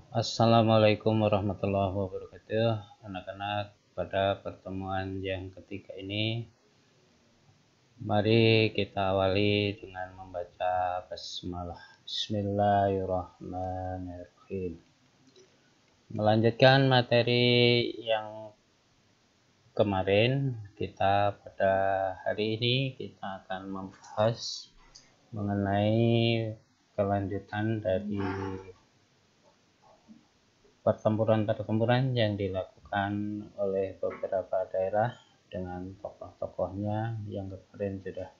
Assalamualaikum warahmatullahi wabarakatuh. Anak-anak, pada pertemuan yang ketiga ini, mari kita awali dengan membaca basmalah. Bismillahirrahmanirrahim. Melanjutkan materi yang kemarin, kita pada hari ini kita akan membahas mengenai kelanjutan dari pertempuran-pertempuran yang dilakukan oleh beberapa daerah dengan tokoh-tokohnya yang kemarin sudah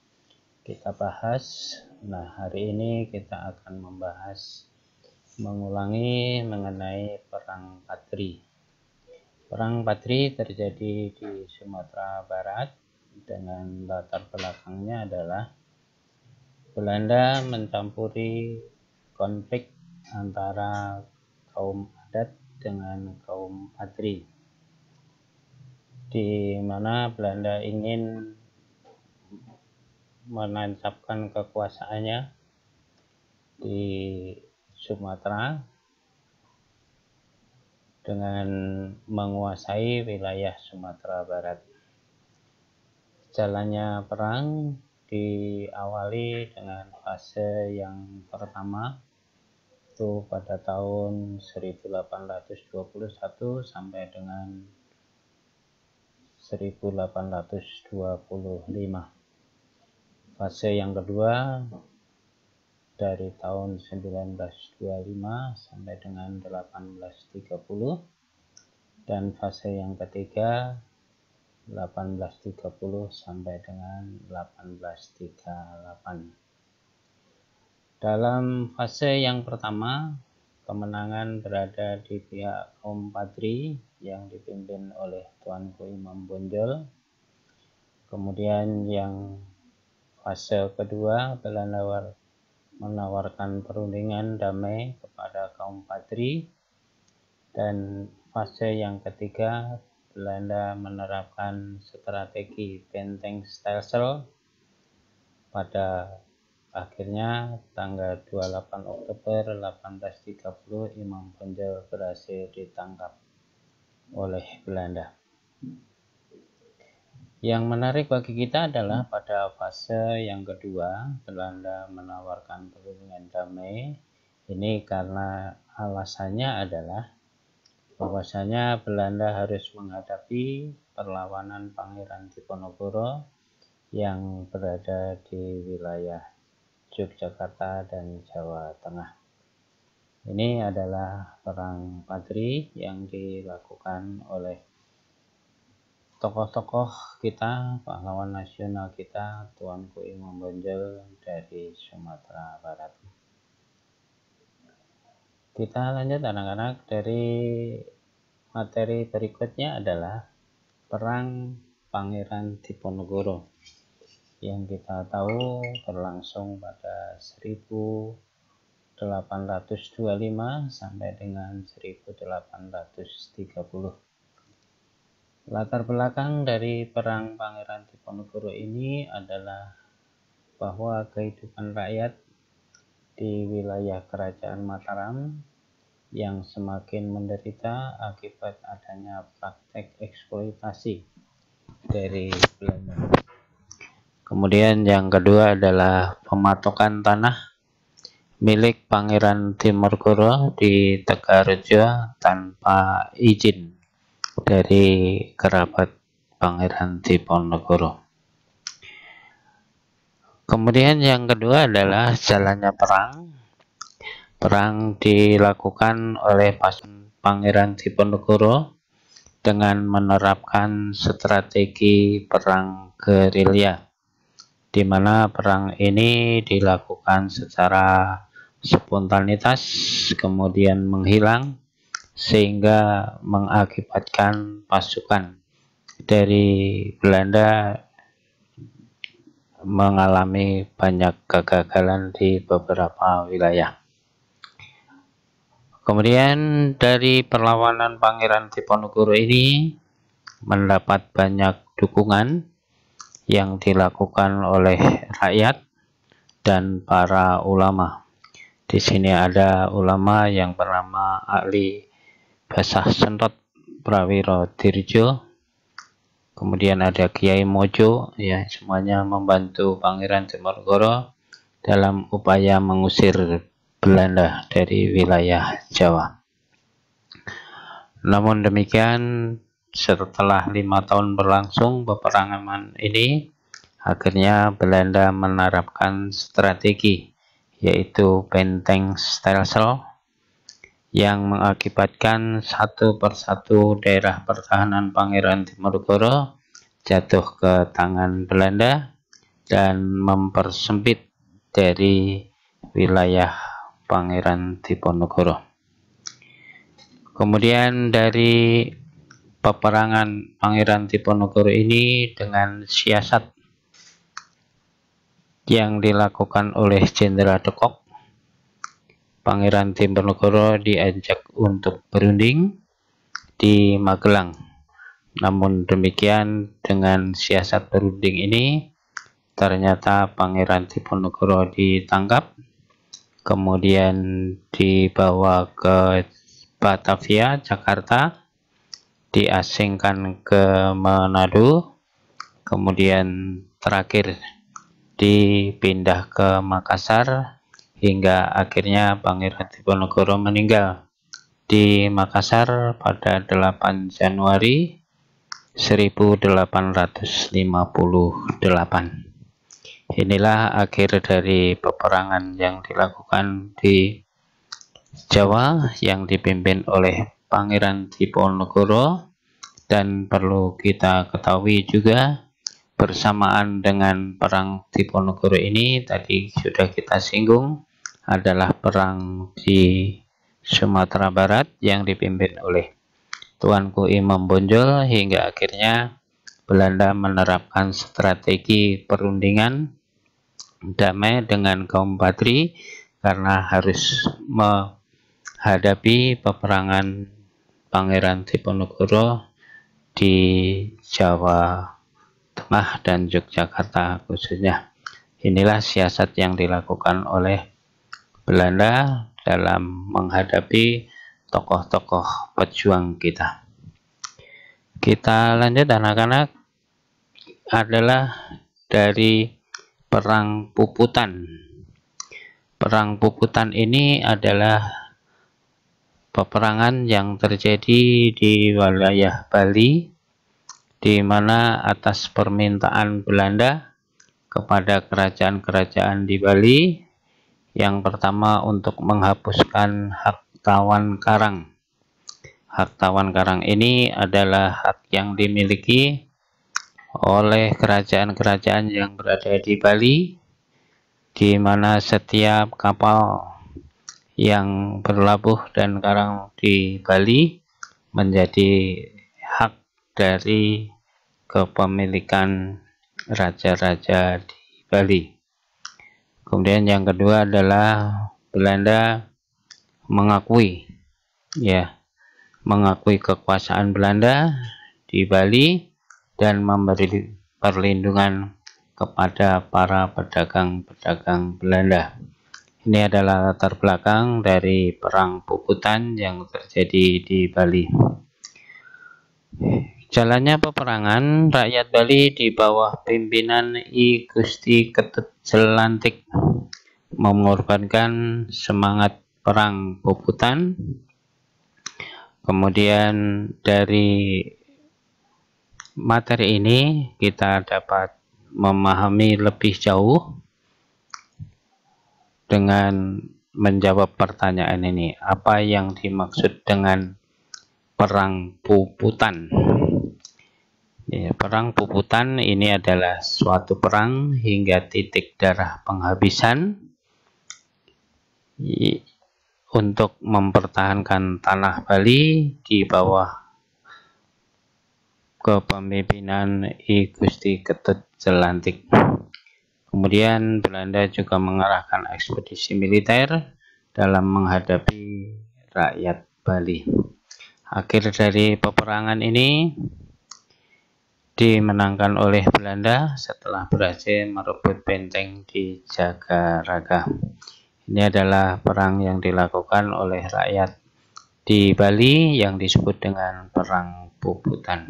kita bahas. Nah, hari ini kita akan membahas mengulangi mengenai Perang Padri. Perang Padri terjadi di Sumatera Barat dengan latar belakangnya adalah Belanda mencampuri konflik antara kaum adat dengan kaum Padri, di mana Belanda ingin menancapkan kekuasaannya di Sumatera dengan menguasai wilayah Sumatera Barat. Jalannya perang diawali dengan fase yang pertama, itu pada tahun 1821 sampai dengan 1825. Fase yang kedua dari tahun 1925 sampai dengan 1830, dan fase yang ketiga 1830 sampai dengan 1838. Dalam fase yang pertama, kemenangan berada di pihak kaum Padri yang dipimpin oleh Tuanku Imam Bonjol. Kemudian yang fase kedua, Belanda menawarkan perundingan damai kepada kaum Padri, dan fase yang ketiga, Belanda menerapkan strategi benteng Stelsel. Pada akhirnya tanggal 28 Oktober 1830 Imam Bonjol berhasil ditangkap oleh Belanda. Yang menarik bagi kita adalah pada fase yang kedua, Belanda menawarkan perundingan damai. Ini karena alasannya adalah bahwasanya Belanda harus menghadapi perlawanan Pangeran Diponegoro yang berada di wilayah Yogyakarta dan Jawa Tengah. Ini adalah Perang Padri yang dilakukan oleh tokoh-tokoh kita, pahlawan nasional kita, Tuanku Imam Bonjol dari Sumatera Barat. Kita lanjut anak-anak, dari materi berikutnya adalah Perang Pangeran Diponegoro yang kita tahu berlangsung pada 1825 sampai dengan 1830. Latar belakang dari Perang Pangeran Diponegoro ini adalah bahwa kehidupan rakyat di wilayah Kerajaan Mataram yang semakin menderita akibat adanya praktek eksploitasi dari Belanda. Kemudian yang kedua adalah pematokan tanah milik Pangeran Diponegoro di Tegarejo tanpa izin dari kerabat Pangeran Diponegoro. Kemudian yang kedua adalah jalannya perang. Perang dilakukan oleh Pangeran Diponegoro dengan menerapkan strategi perang gerilya, di mana perang ini dilakukan secara spontanitas kemudian menghilang, sehingga mengakibatkan pasukan dari Belanda mengalami banyak kegagalan di beberapa wilayah. Kemudian dari perlawanan Pangeran Diponegoro ini mendapat banyak dukungan yang dilakukan oleh rakyat dan para ulama, Di sini ada ulama yang bernama Ali Basah Sentot Prawiro Dirjo. Kemudian ada Kiai Mojo, ya, semuanya membantu Pangeran Diponegoro dalam upaya mengusir Belanda dari wilayah Jawa. Namun demikian, setelah 5 tahun berlangsung peperangan ini, akhirnya Belanda menerapkan strategi, yaitu benteng Stelsel, yang mengakibatkan satu persatu daerah pertahanan Pangeran Diponegoro jatuh ke tangan Belanda dan mempersempit dari wilayah Pangeran Diponegoro. Kemudian dari peperangan Pangeran Diponegoro ini dengan siasat yang dilakukan oleh Jenderal de Kock, Pangeran Diponegoro diajak untuk berunding di Magelang. Namun demikian, dengan siasat berunding ini ternyata Pangeran Diponegoro ditangkap, kemudian dibawa ke Batavia, Jakarta, diasingkan ke Manado, kemudian terakhir dipindah ke Makassar, hingga akhirnya Pangeran Diponegoro meninggal di Makassar pada 8 Januari 1858. Inilah akhir dari peperangan yang dilakukan di Jawa yang dipimpin oleh Pangeran Diponegoro, dan perlu kita ketahui juga bersamaan dengan perang Diponegoro ini tadi sudah kita singgung adalah perang di Sumatera Barat yang dipimpin oleh Tuanku Imam Bonjol, hingga akhirnya Belanda menerapkan strategi perundingan damai dengan kaum Patri karena harus menghadapi peperangan Pangeran Diponegoro di Jawa Tengah dan Yogyakarta khususnya. Inilah siasat yang dilakukan oleh Belanda dalam menghadapi tokoh-tokoh pejuang kita. Kita lanjut anak-anak, adalah dari Perang Puputan. Perang Puputan ini adalah peperangan yang terjadi di wilayah Bali, di mana atas permintaan Belanda kepada kerajaan-kerajaan di Bali, yang pertama untuk menghapuskan hak tawan karang. Hak tawan karang ini adalah hak yang dimiliki oleh kerajaan-kerajaan yang berada di Bali, di mana setiap kapal yang berlabuh dan karang di Bali menjadi hak dari kepemilikan raja-raja di Bali. Kemudian yang kedua adalah Belanda mengakui kekuasaan Belanda di Bali dan memberi perlindungan kepada para pedagang-pedagang Belanda. Ini adalah latar belakang dari Perang Puputan yang terjadi di Bali. Jalannya peperangan, rakyat Bali di bawah pimpinan I Gusti Ketut Jelantik mengorbankan semangat Perang Puputan. Kemudian dari materi ini kita dapat memahami lebih jauh dengan menjawab pertanyaan ini. Apa yang dimaksud dengan Perang Puputan? Ya, Perang Puputan ini adalah suatu perang hingga titik darah penghabisan untuk mempertahankan tanah Bali di bawah kepemimpinan I Gusti Ketut Jelantik. Kemudian Belanda juga mengerahkan ekspedisi militer dalam menghadapi rakyat Bali. Akhir dari peperangan ini dimenangkan oleh Belanda setelah berhasil merebut benteng di Jagaraga. Ini adalah perang yang dilakukan oleh rakyat di Bali yang disebut dengan Perang Puputan.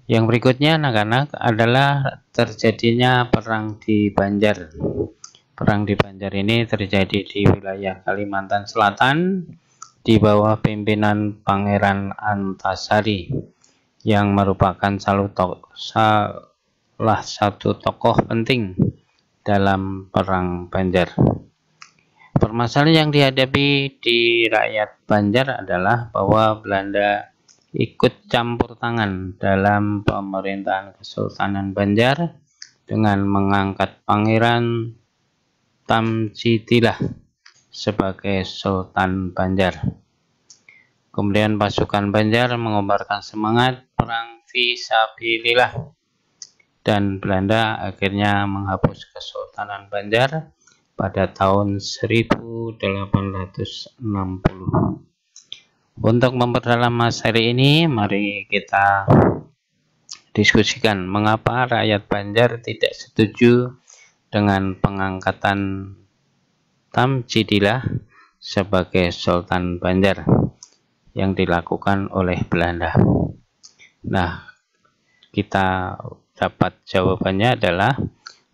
Yang berikutnya anak-anak adalah terjadinya perang di Banjar. Perang di Banjar ini terjadi di wilayah Kalimantan Selatan di bawah pimpinan Pangeran Antasari yang merupakan salah satu tokoh penting dalam Perang Banjar. Permasalahan yang dihadapi di rakyat Banjar adalah bahwa Belanda ikut campur tangan dalam pemerintahan Kesultanan Banjar dengan mengangkat Pangeran Tamjidillah sebagai Sultan Banjar. Kemudian pasukan Banjar mengobarkan semangat perang fisabilillah dan Belanda akhirnya menghapus Kesultanan Banjar pada tahun 1860. Untuk memperdalam materi ini, mari kita diskusikan mengapa rakyat Banjar tidak setuju dengan pengangkatan Tamjidillah sebagai Sultan Banjar yang dilakukan oleh Belanda. Nah, kita dapat jawabannya adalah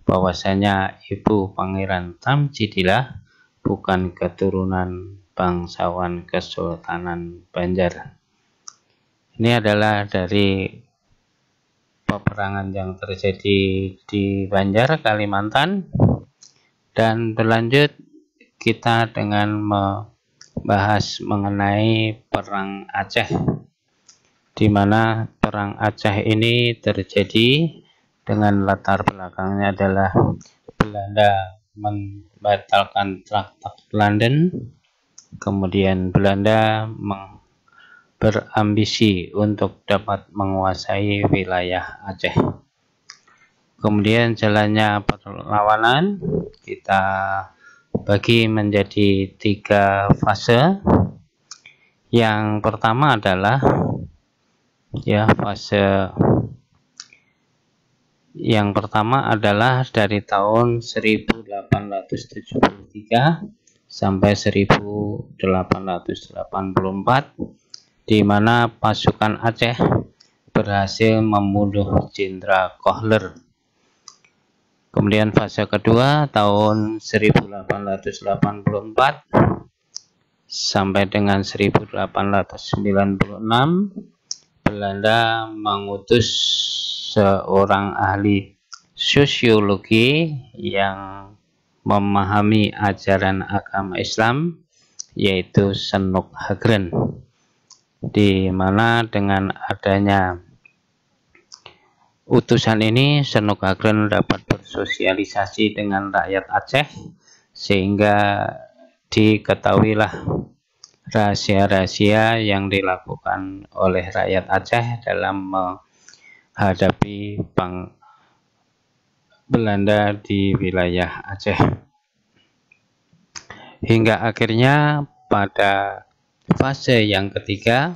bahwasanya ibu Pangeran Tamjidillah bukan keturunan bangsawan Kesultanan Banjar. Ini adalah dari peperangan yang terjadi di Banjar, Kalimantan, dan berlanjut kita dengan membahas mengenai Perang Aceh, di mana Perang Aceh ini terjadi dengan latar belakangnya adalah Belanda membatalkan Traktat London, kemudian Belanda berambisi untuk dapat menguasai wilayah Aceh. Kemudian jalannya perlawanan kita bagi menjadi 3 fase. Yang pertama adalah fase yang pertama adalah dari tahun 1873 sampai 1884, di mana pasukan Aceh berhasil membunuh Jenderal Kohler. Kemudian fase kedua tahun 1884 sampai dengan 1896, Belanda mengutus seorang ahli sosiologi yang memahami ajaran agama Islam, yaitu Senuk Hagren, di mana dengan adanya utusan ini Senuk Hagren dapat bersosialisasi dengan rakyat Aceh sehingga diketahuilah rahasia-rahasia yang dilakukan oleh rakyat Aceh dalam menghadapi Belanda di wilayah Aceh. Hingga akhirnya pada fase yang ketiga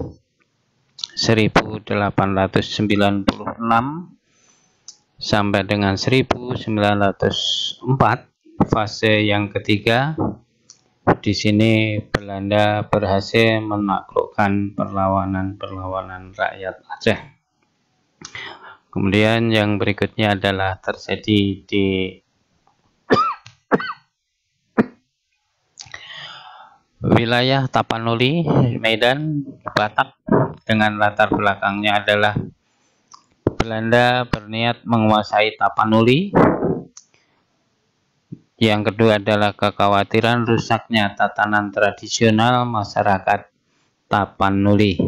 1896 sampai dengan 1904, fase yang ketiga, di sini Belanda berhasil menaklukkan perlawanan rakyat Aceh. Kemudian yang berikutnya adalah terjadi di wilayah Tapanuli, Medan, Batak, dengan latar belakangnya adalah Belanda berniat menguasai Tapanuli. Yang kedua adalah kekhawatiran rusaknya tatanan tradisional masyarakat Tapanuli,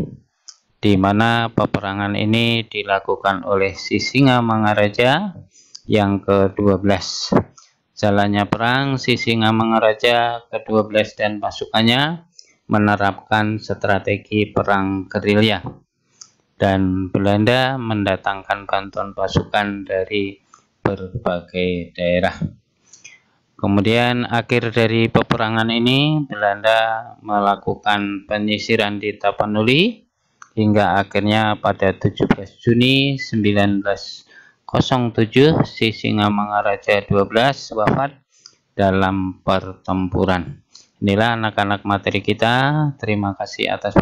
di mana peperangan ini dilakukan oleh Sisingamangaraja yang ke-12. Jalannya perang, Sisingamangaraja ke-12 dan pasukannya menerapkan strategi perang gerilya, dan Belanda mendatangkan bantuan pasukan dari berbagai daerah. Kemudian akhir dari peperangan ini Belanda melakukan penyisiran di Tapanuli hingga akhirnya pada 17 Juni 1907 Sisingamangaraja 12 wafat dalam pertempuran. Inilah anak-anak materi kita. Terima kasih atas